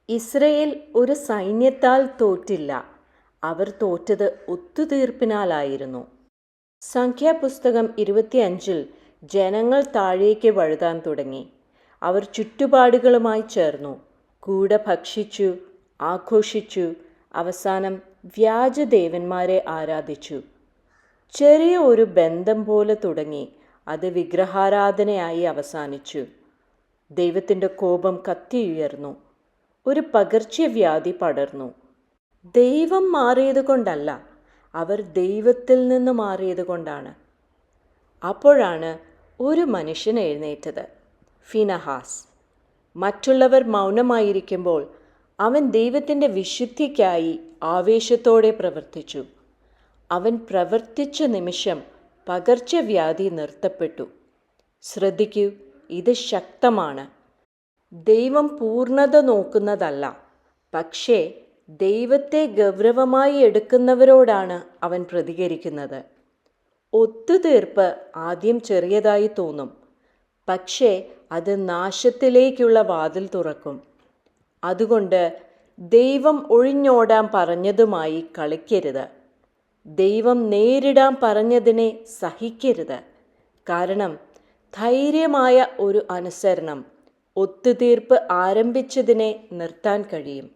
Israel ഒരു സൈന്യത്താൽ തോറ്റില്ല, അവർ തോറ്റത് ഒത്തുതീർപ്പിനാലായിരുന്നു. സംഖ്യാപുസ്തകം 25 ജനങ്ങൾ താഴേക്ക് വഴുതാൻ തുടങ്ങി. അവർ ചുറ്റുപാടുകളുമായി ചേർന്നു, കൂടെ ഭക്ഷിച്ചു, ആഘോഷിച്ചു, അവസാനം വ്യാജദേവന്മാരെ ആരാധിച്ചു. ചെറിയ ഒരു ബന്ധം പോലെ തുടങ്ങി, അത് വിഗ്രഹാരാധനയായി അവസാനിച്ചു. ദൈവത്തിൻ്റെ കോപം കത്തിയുയർന്നു. ഒരു പകർച്ചവ്യാധി പടർന്നു. ദൈവം മാറിയതുകൊണ്ടല്ല, അവർ ദൈവത്തിൽ നിന്ന് മാറിയതുകൊണ്ടാണ്. അപ്പോഴാണ് ഒരു മനുഷ്യൻ എഴുന്നേറ്റത്, ഫിനഹാസ്. മറ്റുള്ളവർ മൗനമായിരിക്കുമ്പോൾ അവൻ ദൈവത്തിൻ്റെ വിശുദ്ധിക്കായി ആവേശത്തോടെ പ്രവർത്തിച്ചു. അവൻ പ്രവർത്തിച്ച നിമിഷം പകർച്ചവ്യാധി നിർത്തപ്പെട്ടു. ശ്രദ്ധിക്കൂ, ഇത് ശക്തമാണ്. ദൈവം പൂർണ്ണത നോക്കുന്നതല്ല, പക്ഷേ ദൈവത്തെ ഗൗരവമായി എടുക്കുന്നവരോടാണ് അവൻ പ്രതികരിക്കുന്നത്. ഒത്തുതീർപ്പ് ആദ്യം ചെറിയതായി തോന്നും, പക്ഷേ അത് നാശത്തിലേക്കുള്ള വാതിൽ തുറക്കും. അതുകൊണ്ട് ദൈവം ഒഴിഞ്ഞോടാൻ പറഞ്ഞതുമായി കളിക്കരുത്. ദൈവം നേരിടാൻ പറഞ്ഞതിനെ സഹിക്കരുത്. കാരണം ധൈര്യമായ ഒരു അനുസരണം ഒത്തുതീർപ്പ് ആരംഭിച്ചതിനെ നിർത്താൻ കഴിയും.